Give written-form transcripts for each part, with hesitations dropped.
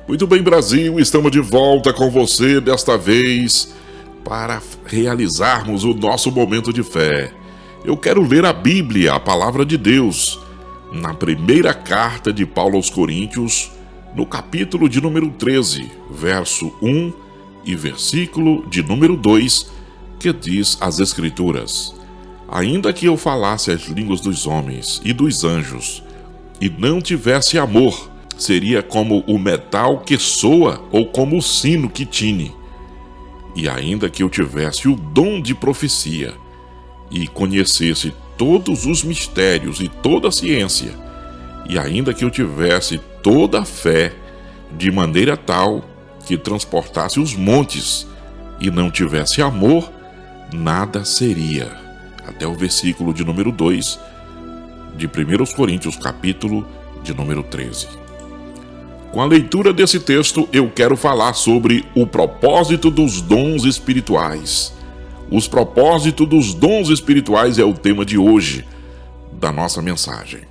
Muito bem, Brasil, estamos de volta com você desta vez para realizarmos o nosso momento de fé. Eu quero ler a Bíblia, a Palavra de Deus, na primeira carta de Paulo aos Coríntios, no capítulo de número 13, verso 1 e versículo de número 2, que diz as Escrituras: Ainda que eu falasse as línguas dos homens e dos anjos, e não tivesse amor, seria como o metal que soa ou como o sino que tine. E ainda que eu tivesse o dom de profecia e conhecesse todos os mistérios e toda a ciência, e ainda que eu tivesse toda a fé, de maneira tal que transportasse os montes e não tivesse amor, nada seria. Até o versículo de número 2 de 1 Coríntios, capítulo de número 13. Com a leitura desse texto, eu quero falar sobre o propósito dos dons espirituais. Os propósitos dos dons espirituais é o tema de hoje da nossa mensagem.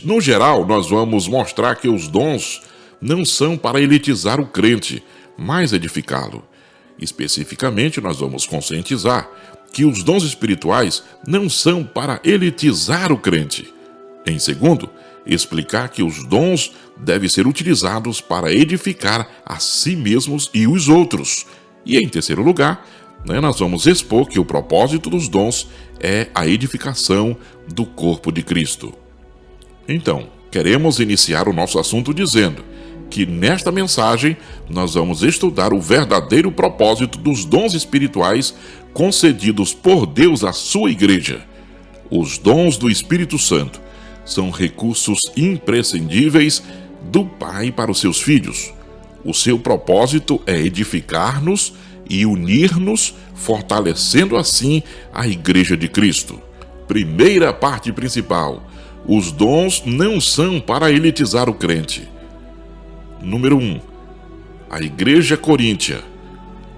No geral, nós vamos mostrar que os dons não são para elitizar o crente, mas edificá-lo. Especificamente, nós vamos conscientizar que os dons espirituais não são para elitizar o crente. Em segundo, explicar que os dons devem ser utilizados para edificar a si mesmos e os outros. E em terceiro lugar, nós vamos expor que o propósito dos dons é a edificação do corpo de Cristo. Então, queremos iniciar o nosso assunto dizendo que nesta mensagem nós vamos estudar o verdadeiro propósito dos dons espirituais concedidos por Deus à sua igreja. Os dons do Espírito Santo são recursos imprescindíveis do Pai para os seus filhos. O seu propósito é edificar-nos e unir-nos, fortalecendo assim a Igreja de Cristo. Primeira parte principal: os dons não são para elitizar o crente. Número 1. A Igreja Coríntia.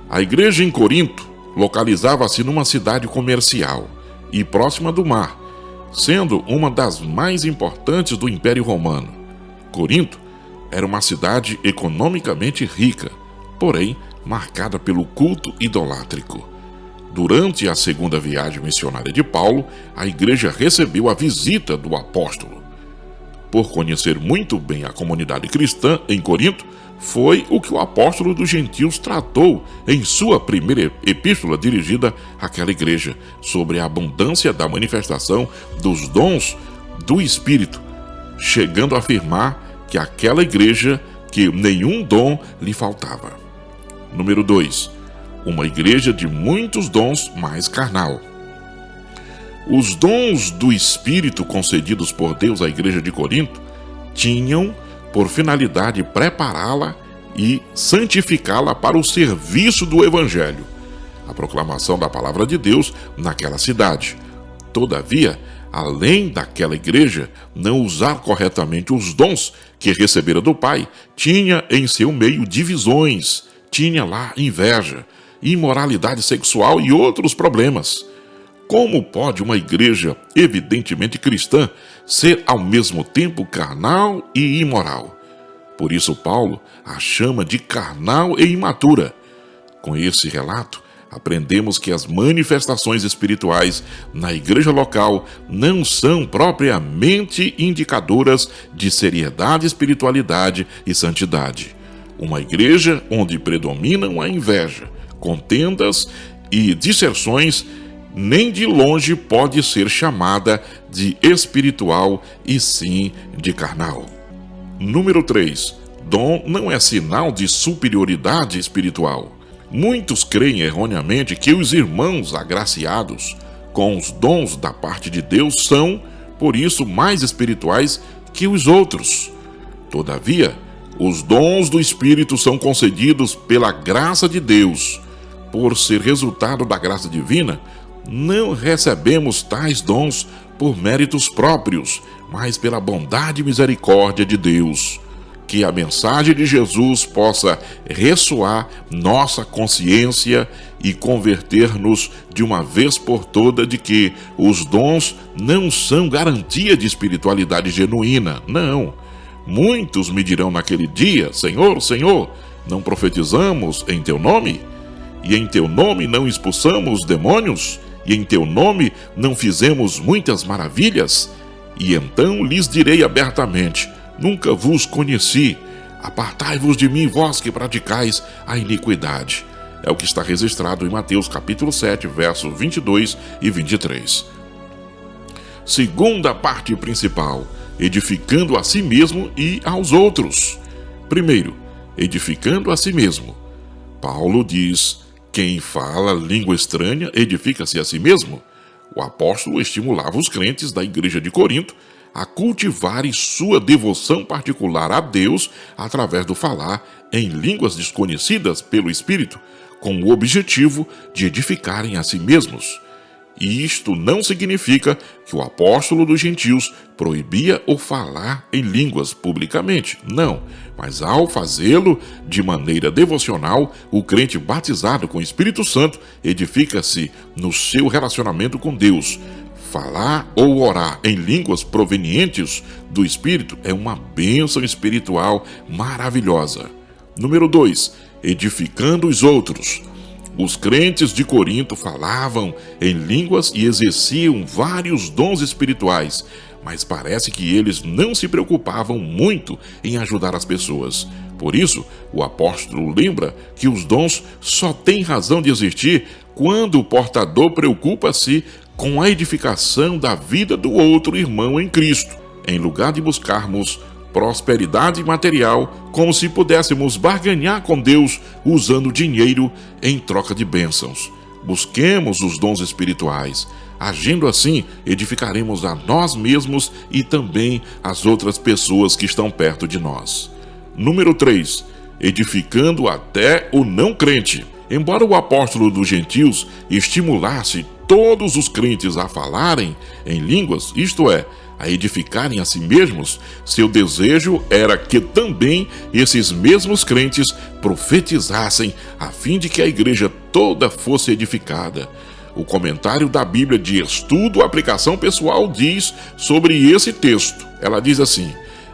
A igreja em Corinto localizava-se numa cidade comercial e próxima do mar, sendo uma das mais importantes do Império Romano. Corinto era uma cidade economicamente rica, porém marcada pelo culto idolátrico. Durante a segunda viagem missionária de Paulo, a igreja recebeu a visita do apóstolo. Por conhecer muito bem a comunidade cristã em Corinto, foi o que o apóstolo dos gentios tratou em sua primeira epístola dirigida àquela igreja, sobre a abundância da manifestação dos dons do Espírito, chegando a afirmar que aquela igreja, que nenhum dom lhe faltava. Número 2. Uma igreja de muitos dons, mas carnal. Os dons do Espírito concedidos por Deus à igreja de Corinto tinham por finalidade prepará-la e santificá-la para o serviço do Evangelho, a proclamação da palavra de Deus naquela cidade. Todavia, além daquela igreja não usar corretamente os dons que recebera do Pai, tinha em seu meio divisões, tinha lá inveja, imoralidade sexual e outros problemas. Como pode uma igreja evidentemente cristã ser ao mesmo tempo carnal e imoral? Por isso Paulo a chama de carnal e imatura. Com esse relato, aprendemos que as manifestações espirituais na igreja local não são propriamente indicadoras de seriedade, espiritualidade e santidade. Uma igreja onde predominam a inveja, contendas e disserções nem de longe pode ser chamada de espiritual e sim de carnal. Número 3. Dom não é sinal de superioridade espiritual. Muitos creem erroneamente que os irmãos agraciados com os dons da parte de Deus são, por isso, mais espirituais que os outros. Todavia, os dons do Espírito são concedidos pela graça de Deus. Por ser resultado da graça divina, não recebemos tais dons por méritos próprios, mas pela bondade e misericórdia de Deus. Que a mensagem de Jesus possa ressoar nossa consciência e converter-nos de uma vez por toda de que os dons não são garantia de espiritualidade genuína, não. Muitos me dirão naquele dia: Senhor, Senhor, não profetizamos em teu nome? E em teu nome não expulsamos demônios? E em teu nome não fizemos muitas maravilhas? E então lhes direi abertamente: nunca vos conheci. Apartai-vos de mim, vós que praticais a iniquidade. É o que está registrado em Mateus capítulo 7, versos 22 e 23. Segunda parte principal: edificando a si mesmo e aos outros. Primeiro, edificando a si mesmo. Paulo diz: quem fala língua estranha edifica-se a si mesmo. O apóstolo estimulava os crentes da igreja de Corinto a cultivarem sua devoção particular a Deus através do falar em línguas desconhecidas pelo Espírito, com o objetivo de edificarem a si mesmos. E isto não significa que o apóstolo dos gentios proibia o falar em línguas publicamente, não, mas ao fazê-lo de maneira devocional, o crente batizado com o Espírito Santo edifica-se no seu relacionamento com Deus. Falar ou orar em línguas provenientes do Espírito é uma bênção espiritual maravilhosa. Número 2. Edificando os outros. Os crentes de Corinto falavam em línguas e exerciam vários dons espirituais, mas parece que eles não se preocupavam muito em ajudar as pessoas. Por isso, o apóstolo lembra que os dons só têm razão de existir quando o portador preocupa-se com a edificação da vida do outro irmão em Cristo, em lugar de buscarmos prosperidade material como se pudéssemos barganhar com Deus usando dinheiro em troca de bênçãos. Busquemos os dons espirituais. Agindo assim, edificaremos a nós mesmos e também as outras pessoas que estão perto de nós. Número 3. Edificando até o não crente. Embora o apóstolo dos gentios estimulasse todos os crentes a falarem em línguas, isto é, a edificarem a si mesmos, seu desejo era que também esses mesmos crentes profetizassem, a fim de que a igreja toda fosse edificada. O comentário da Bíblia de Estudo Aplicação Pessoal diz sobre esse texto. Ela diz assim: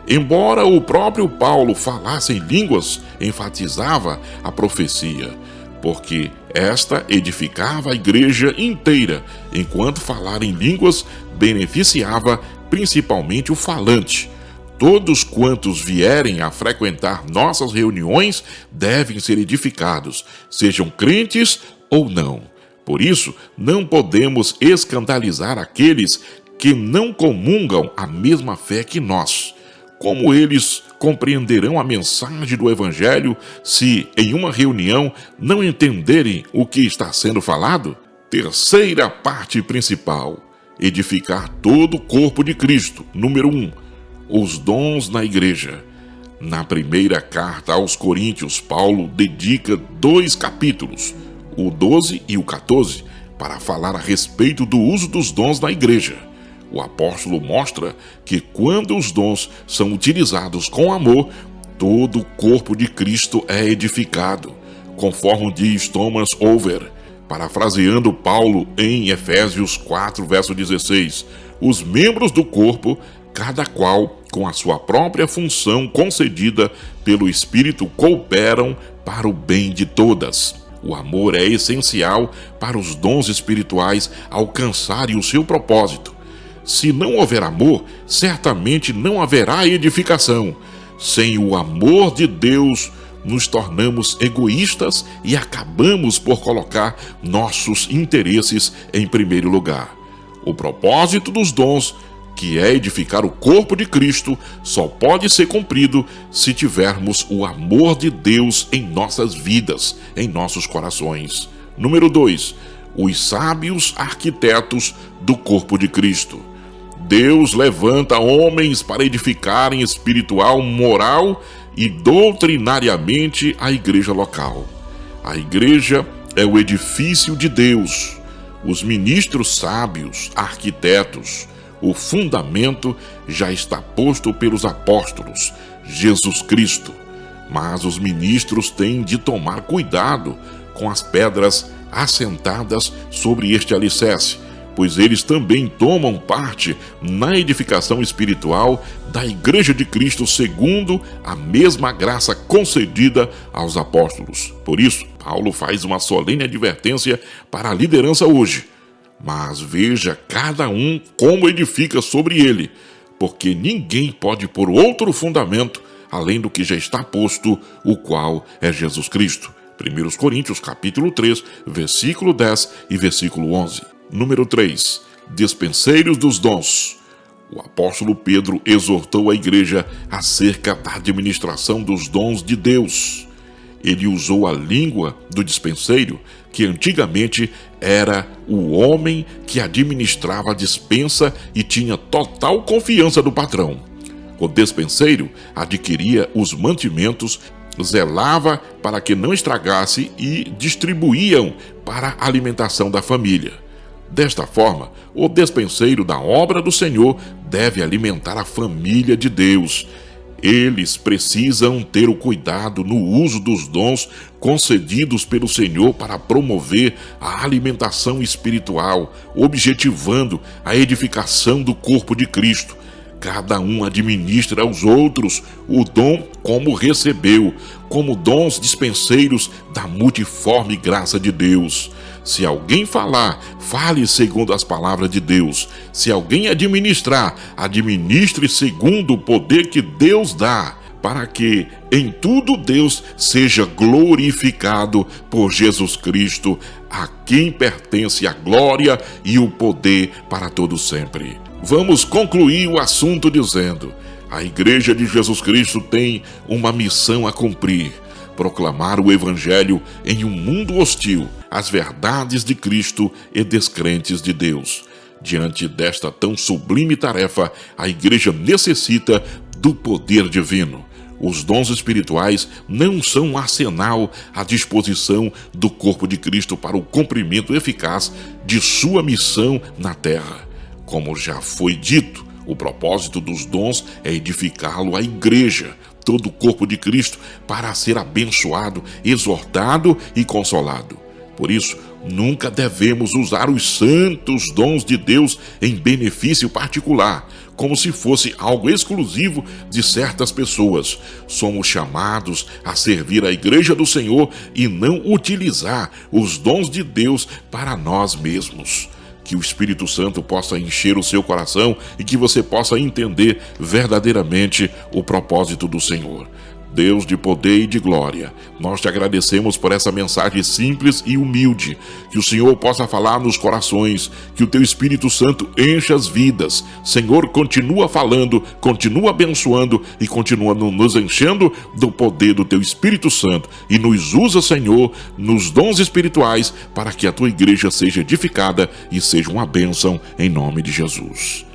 embora o próprio Paulo falasse em línguas, enfatizava a profecia, porque esta edificava a igreja inteira, enquanto falar em línguas beneficiava principalmente o falante. Todos quantos vierem a frequentar nossas reuniões devem ser edificados, sejam crentes ou não. Por isso, não podemos escandalizar aqueles que não comungam a mesma fé que nós. Como eles compreenderão a mensagem do Evangelho se, em uma reunião, não entenderem o que está sendo falado? Terceira parte principal: edificar todo o corpo de Cristo. Número 1. Os dons na igreja. Na primeira carta aos Coríntios, Paulo dedica 2 capítulos, o 12 e o 14, para falar a respeito do uso dos dons na igreja. O apóstolo mostra que quando os dons são utilizados com amor, todo o corpo de Cristo é edificado, conforme diz Thomas Over, parafraseando Paulo em Efésios 4, verso 16. Os membros do corpo, cada qual com a sua própria função concedida pelo Espírito, cooperam para o bem de todas. O amor é essencial para os dons espirituais alcançarem o seu propósito. Se não houver amor, certamente não haverá edificação. Sem o amor de Deus, nos tornamos egoístas e acabamos por colocar nossos interesses em primeiro lugar. O propósito dos dons, que é edificar o corpo de Cristo, só pode ser cumprido se tivermos o amor de Deus em nossas vidas, em nossos corações. Número 2. Os sábios arquitetos do corpo de Cristo. Deus levanta homens para edificarem espiritual, moral e doutrinariamente a igreja local. A igreja é o edifício de Deus. Os ministros sábios, arquitetos, o fundamento já está posto pelos apóstolos, Jesus Cristo. Mas os ministros têm de tomar cuidado com as pedras assentadas sobre este alicerce, pois eles também tomam parte na edificação espiritual da Igreja de Cristo segundo a mesma graça concedida aos apóstolos. Por isso, Paulo faz uma solene advertência para a liderança hoje. Mas veja cada um como edifica sobre ele, porque ninguém pode pôr outro fundamento além do que já está posto, o qual é Jesus Cristo. 1 Coríntios capítulo 3, versículo 10 e versículo 11. Número 3. Dispenseiros dos dons. O apóstolo Pedro exortou a igreja acerca da administração dos dons de Deus. Ele usou a língua do dispenseiro, que antigamente era o homem que administrava a dispensa e tinha total confiança do patrão. O despenseiro adquiria os mantimentos, zelava para que não estragasse e distribuíam para a alimentação da família. Desta forma, o despenseiro da obra do Senhor deve alimentar a família de Deus. Eles precisam ter o cuidado no uso dos dons concedidos pelo Senhor para promover a alimentação espiritual, objetivando a edificação do corpo de Cristo. Cada um administra aos outros o dom como recebeu, como dons dispenseiros da multiforme graça de Deus. Se alguém falar, fale segundo as palavras de Deus. Se alguém administrar, administre segundo o poder que Deus dá, para que em tudo Deus seja glorificado por Jesus Cristo, a quem pertence a glória e o poder para todo sempre. Vamos concluir o assunto dizendo: a Igreja de Jesus Cristo tem uma missão a cumprir: proclamar o Evangelho em um mundo hostil, as verdades de Cristo e descrentes de Deus. Diante desta tão sublime tarefa, a Igreja necessita do poder divino. Os dons espirituais não são um arsenal à disposição do corpo de Cristo para o cumprimento eficaz de sua missão na terra. Como já foi dito, o propósito dos dons é edificá-lo à igreja, todo o corpo de Cristo, para ser abençoado, exortado e consolado. Por isso, nunca devemos usar os santos dons de Deus em benefício particular, como se fosse algo exclusivo de certas pessoas. Somos chamados a servir a Igreja do Senhor e não utilizar os dons de Deus para nós mesmos. Que o Espírito Santo possa encher o seu coração e que você possa entender verdadeiramente o propósito do Senhor. Deus de poder e de glória, nós te agradecemos por essa mensagem simples e humilde. Que o Senhor possa falar nos corações, que o teu Espírito Santo encha as vidas. Senhor, continua falando, continua abençoando e continua nos enchendo do poder do teu Espírito Santo. E nos usa, Senhor, nos dons espirituais para que a tua igreja seja edificada e seja uma bênção em nome de Jesus.